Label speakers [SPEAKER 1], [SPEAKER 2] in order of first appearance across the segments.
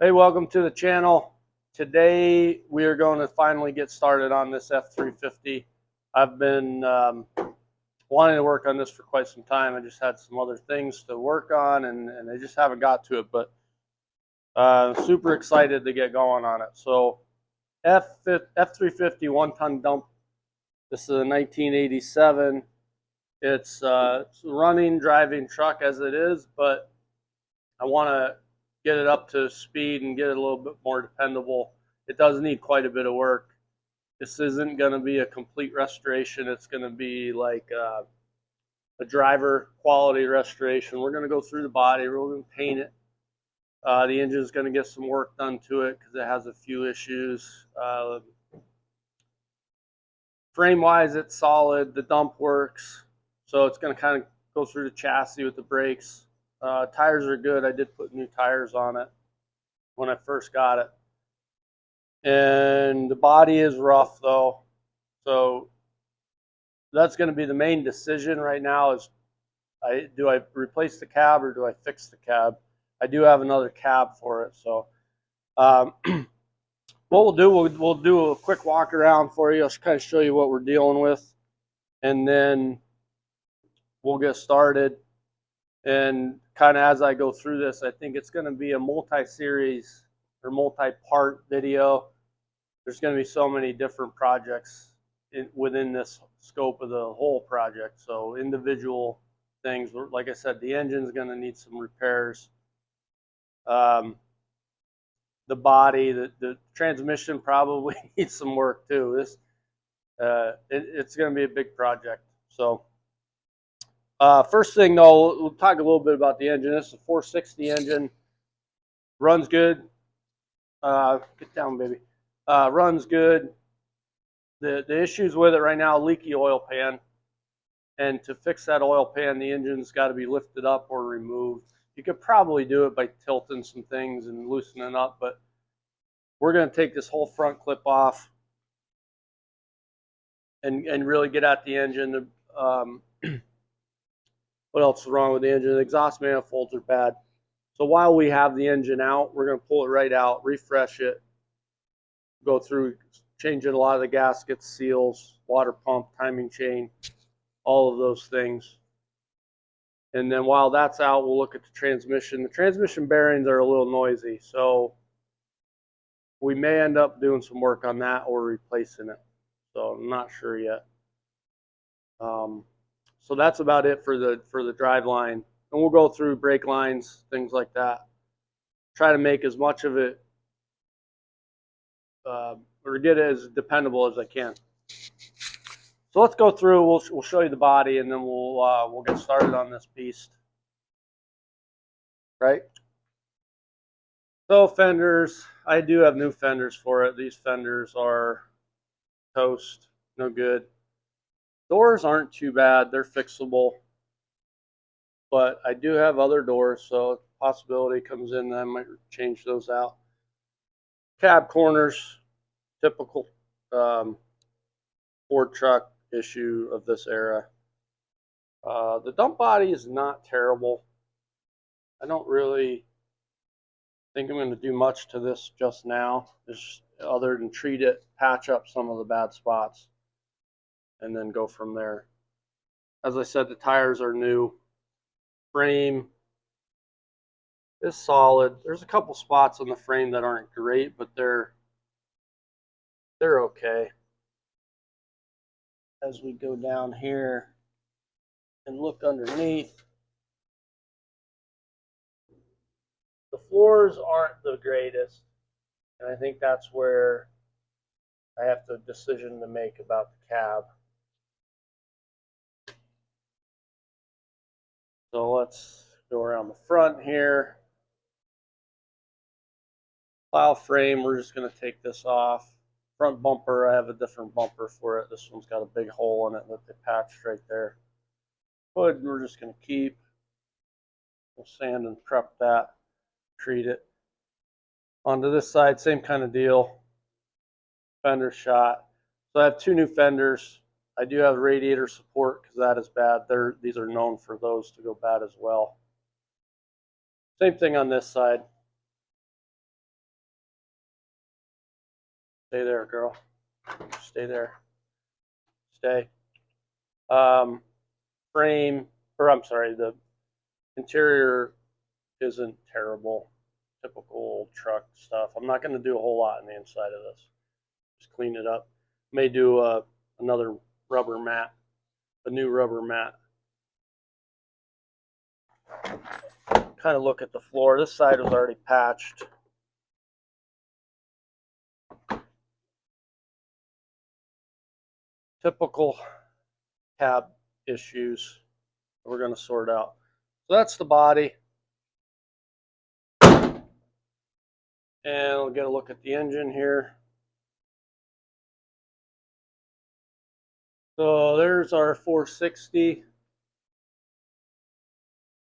[SPEAKER 1] Hey, welcome to the channel. Today we are going to finally get started on this F350. I've been wanting to work on this for quite some time. I just had some other things to work on and I just haven't got to it, but super excited to get going on it. So F350 one-ton dump. This is a 1987. It's a running, driving truck as it is, but I want to get it up to speed and get it a little bit more dependable. It does need quite a bit of work. This isn't going to be a complete restoration. It's going to be like a driver quality restoration. We're going to go through the body. We're going to paint it. The engine is going to get some work done to it because it has a few issues. Frame-wise, it's solid. The dump works. So it's going to kind of go through the chassis with the brakes. Tires are good. I did put new tires on it when I first got it. And the body is rough though. So that's going to be the main decision right now is do I replace the cab or do I fix the cab? I do have another cab for it. So what we'll do, we'll do a quick walk around for you. I'll kind of show you what we're dealing with. And then we'll get started. And kind of as I go through this, I think it's going to be a multi-series or multi-part video. There's going to be so many different projects within this scope of the whole project. So individual things, like I said, the engine's going to need some repairs. The body, the transmission probably needs some work too. It's going to be a big project. So first thing though, we'll talk a little bit about the engine. This is a 460 engine. Runs good. Get down, baby. Runs good. The issues with it right now, leaky oil pan. And to fix that oil pan, the engine's got to be lifted up or removed. You could probably do it by tilting some things and loosening up, but we're going to take this whole front clip off and really get at the engine. What else is wrong with the engine? The exhaust manifolds are bad. So while we have the engine out, we're going to pull it right out, refresh it, go through, changing a lot of the gaskets, seals, water pump, timing chain, all of those things. And then while that's out, we'll look at the transmission. The transmission bearings are a little noisy, so we may end up doing some work on that or replacing it. So I'm not sure yet. So that's about it for the drive line. And we'll go through brake lines, things like that. Try to make as much of it or get it as dependable as I can. So let's go through. We'll show you the body, and then we'll get started on this beast. Right. So fenders, I do have new fenders for it. These fenders are toast, no good. Doors aren't too bad. They're fixable. But I do have other doors, so possibility comes in that I might change those out. Cab corners, typical Ford truck issue of this era. The dump body is not terrible. I don't really think I'm going to do much to this just now, just other than treat it, patch up some of the bad spots, and then go from there. As I said, the tires are new. Frame is solid. There's a couple spots on the frame that aren't great, but they're okay. As we go down here and look underneath, the floors aren't the greatest, and I think that's where I have the decision to make about the cab. So let's go around the front here. Plow frame, we're just going to take this off. Front bumper, I have a different bumper for it. This one's got a big hole in it that they patched right there. Hood, we're just going to keep. We'll sand and prep that, treat it. Onto this side, same kind of deal. Fender shot. So I have two new fenders. I do have radiator support because that is bad. These are known for those to go bad as well. Same thing on this side. Stay there, girl. Stay there. Stay. Frame, or I'm sorry, the interior isn't terrible. Typical truck stuff. I'm not going to do a whole lot on the inside of this. Just clean it up. May do another rubber mat, a new rubber mat. Kind of look at the floor. This side was already patched. Typical cab issues we're going to sort out. So that's the body. And we'll get a look at the engine here. So there's our 460.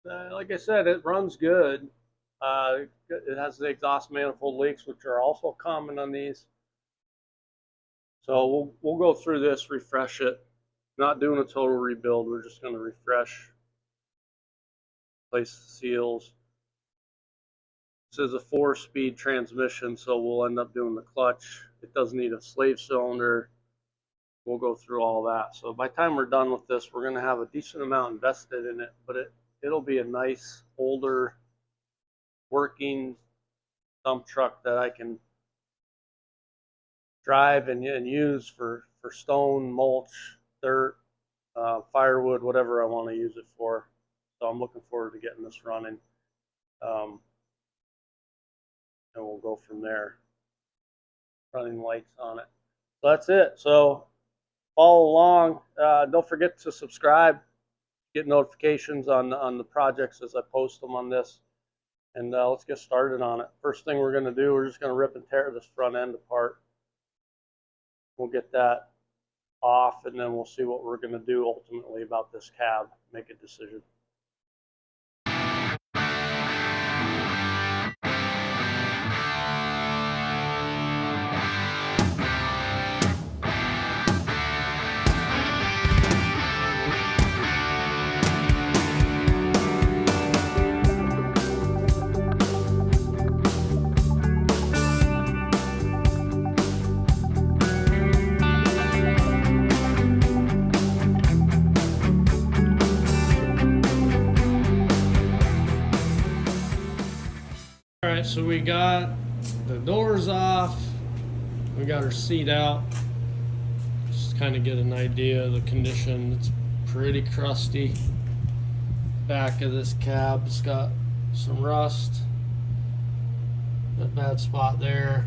[SPEAKER 1] Like I said, it runs good. It has the exhaust manifold leaks, which are also common on these. So we'll go through this, refresh it. Not doing a total rebuild. We're just going to refresh, place the seals. This is a 4-speed transmission, so we'll end up doing the clutch. It does need a slave cylinder. We'll go through all that. So by the time we're done with this, we're going to have a decent amount invested in it, but it'll be a nice, older, working dump truck that I can drive and use for stone, mulch, dirt, firewood, whatever I want to use it for. So I'm looking forward to getting this running. And we'll go from there. Running lights on it. So that's it. So follow along. Don't forget to subscribe. Get notifications on the projects as I post them on this. And let's get started on it. First thing we're going to do, we're just going to rip and tear this front end apart. We'll get that off, and then we'll see what we're going to do ultimately about this cab. Make a decision. Alright, so we got the doors off, we got our seat out, just kind of get an idea of the condition. It's pretty crusty. Back of this cab's got some rust, a bad spot there.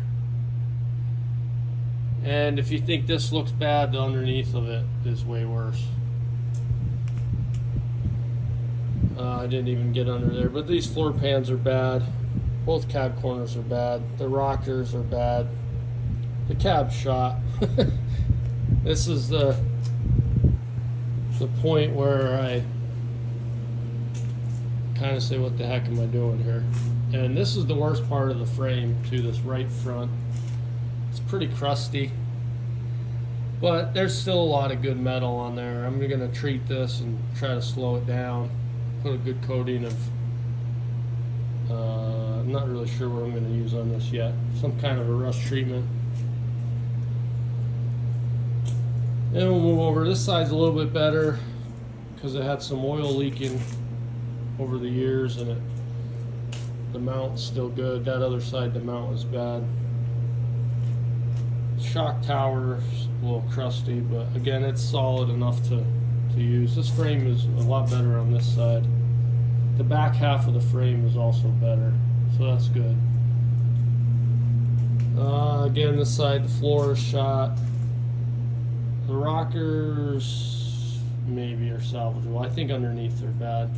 [SPEAKER 1] And if you think this looks bad, the underneath of it is way worse. I didn't even get under there, but these floor pans are bad. Both cab corners are bad. The rockers are bad. The cab's shot. This is the point where I kind of say, what the heck am I doing here? And this is the worst part of the frame too, this right front. It's pretty crusty, but there's still a lot of good metal on there. I'm going to treat this and try to slow it down. Put a good coating of I'm not really sure what I'm going to use on this yet. Some kind of a rust treatment. And we'll move over. This side's a little bit better because it had some oil leaking over the years, and the mount's still good. That other side, the mount was bad. Shock tower's a little crusty, but again, it's solid enough to use. This frame is a lot better on this side. The back half of the frame is also better, so that's good. Again, this side, the floor is shot. The rockers maybe are salvageable. I think underneath they're bad.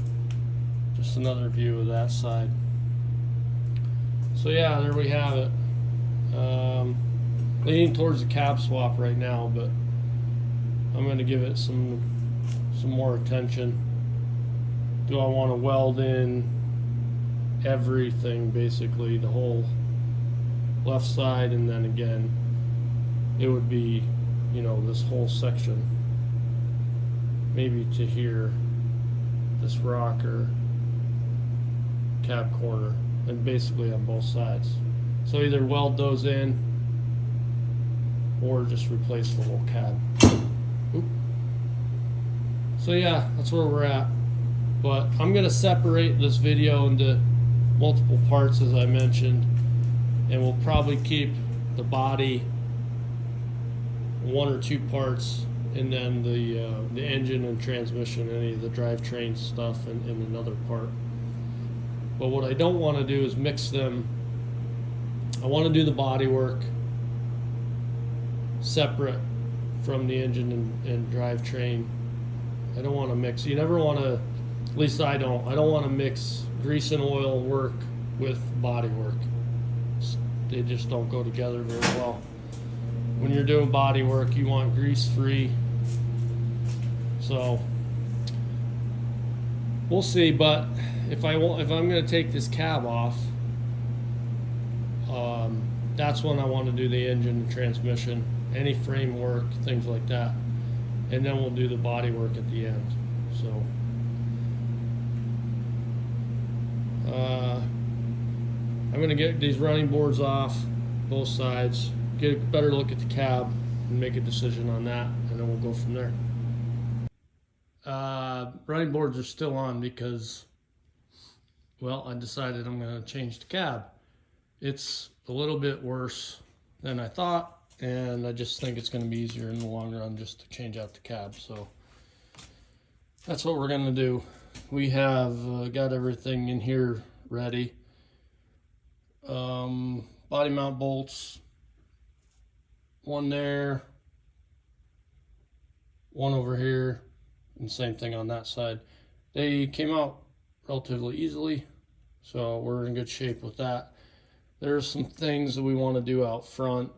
[SPEAKER 1] Just another view of that side. So yeah, there we have it. Leaning towards the cab swap right now, but I'm going to give it some more attention. Do I want to weld in everything, basically the whole left side, and then again it would be, you know, this whole section, maybe to here, this rocker, cab corner, and basically on both sides. So either weld those in
[SPEAKER 2] or just replace the whole cab. Oop. So yeah, that's where we're at. But I'm going to separate this video into multiple parts, as I mentioned, and we'll probably keep the body 1 or 2 parts, and then the engine and transmission, any of the drivetrain stuff, in another part. But what I don't want to do is mix them. I want to do the body work separate from the engine and drivetrain. I don't want to mix. You never want to, at least I don't want to mix grease and oil work with body work. They just don't go together very well. When you're doing body work, you want grease free. So we'll see. But if I'm going to take this cab off, that's when I want to do the engine and transmission, any frame work, things like that, and then we'll do the body work at the end. So I'm going to get these running boards off both sides, get a better look at the cab, and make a decision on that, and then we'll go from there. Running boards are still on because, well, I decided I'm going to change the cab. It's a little bit worse than I thought, and I just think it's going to be easier in the long run just to change out the cab. So that's what we're going to do. We have got everything in here ready. Body mount bolts, one there, one over here, and same thing on that side. They came out relatively easily, so we're in good shape with that. There's some things that we want to do out front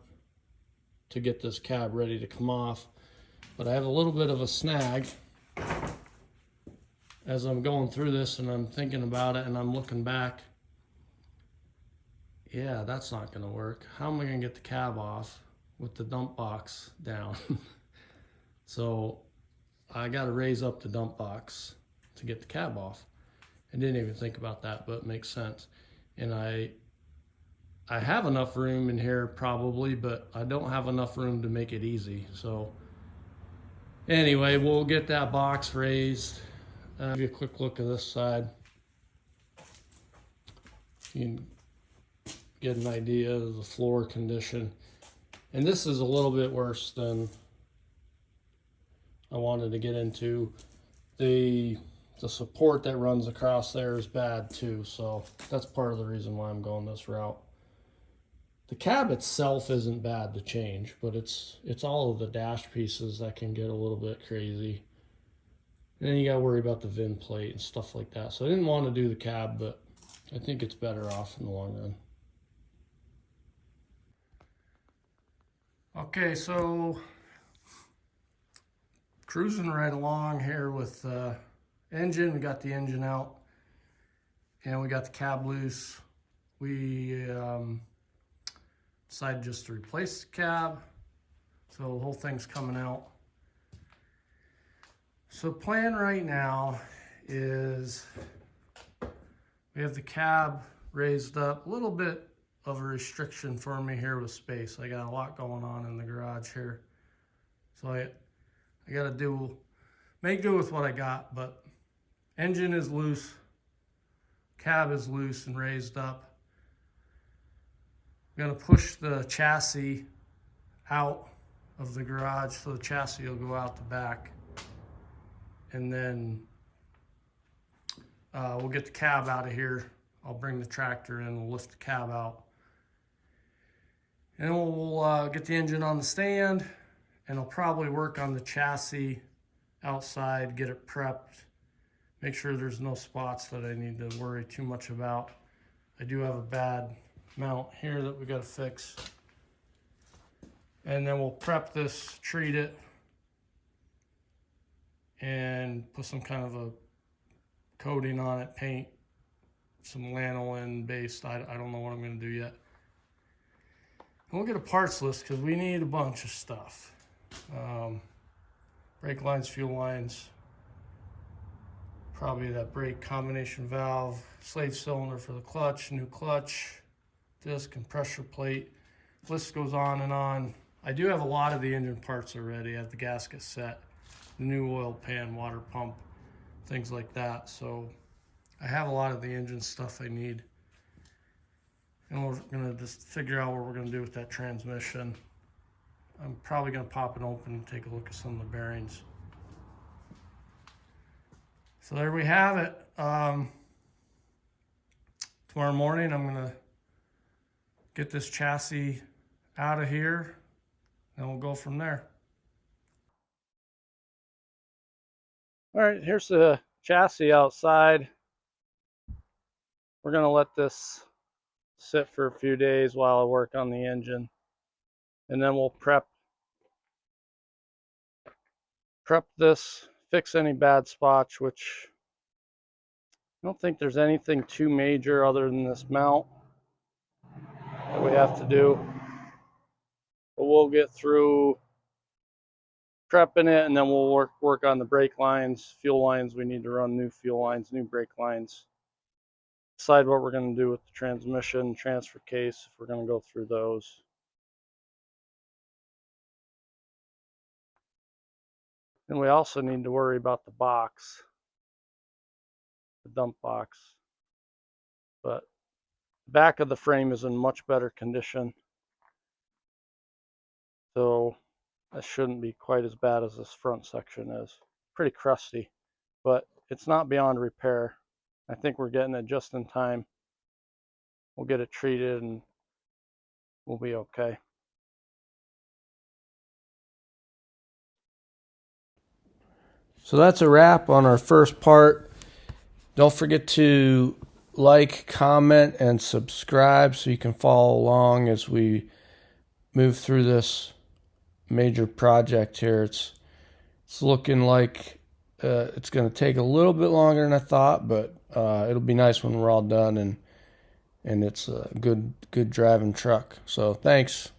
[SPEAKER 2] to get this cab ready to come off, but I have a little bit of a snag as I'm going through this and I'm thinking about it and I'm looking back. Yeah, that's not going to work. How am I going to get the cab off with the dump box down? So I got to raise up the dump box to get the cab off. I didn't even think about that, but it makes sense. And I have enough room in here probably, but I don't have enough room to make it easy. So anyway, we'll get that box raised. Give you a quick look at this side. You can get an idea of the floor condition. And this is a little bit worse than I wanted to get into. The support that runs across there is bad too, so that's part of the reason why I'm going this route. The cab itself isn't bad to change, but it's all of the dash pieces that can get a little bit crazy. And then you gotta worry about the VIN plate and stuff like that. So I didn't want to do the cab, but I think it's better off in the long run. Okay, so cruising right along here with engine. We got the engine out and we got the cab loose. We decided just to replace the cab, so the whole thing's coming out. So plan right now is we have the cab raised up, a little bit of a restriction for me here with space. I got a lot going on in the garage here, so I got to make do with what I got. But engine is loose, cab is loose and raised up. I'm going to push the chassis out of the garage, so the chassis will go out the back, and then we'll get the cab out of here. I'll bring the tractor in, we'll lift the cab out, and we'll get the engine on the stand, and I'll probably work on the chassis outside, get it prepped, make sure there's no spots that I need to worry too much about. I do have a bad mount here that we got to fix, and then we'll prep this, treat it, and put some kind of a coating on it, paint, some lanolin based. I don't know what I'm going to do yet. And we'll get a parts list because we need a bunch of stuff. Brake lines, fuel lines, probably that brake combination valve, slave cylinder for the clutch, new clutch, disc and pressure plate. List goes on and on. I do have a lot of the engine parts already. I have the gasket set, the new oil pan, water pump, things like that. So I have a lot of the engine stuff I need. And we're gonna just figure out what we're gonna do with that transmission. I'm probably gonna pop it open and take a look at some of the bearings. So there we have it. Tomorrow morning I'm gonna get this chassis out of here and we'll go from there.
[SPEAKER 1] All right, here's the chassis outside. We're gonna let this sit for a few days while I work on the engine, and then we'll prep this, fix any bad spots, which I don't think there's anything too major other than this mount that we have to do. But we'll get through prepping it, and then we'll work on the brake lines, fuel lines. We need to run new fuel lines, new brake lines. Decide what we're going to do with the transmission, transfer case, if we're going to go through those. And we also need to worry about the box, the dump box. But the back of the frame is in much better condition, so that shouldn't be quite as bad as this front section is. Pretty crusty, but it's not beyond repair. I think we're getting it just in time. We'll get it treated and we'll be okay. So that's a wrap on our first part. Don't forget to like, comment, and subscribe so you can follow along as we move through this major project here. It's looking like it's going to take a little bit longer than I thought, but it'll be nice when we're all done, and it's a good driving truck. So thanks.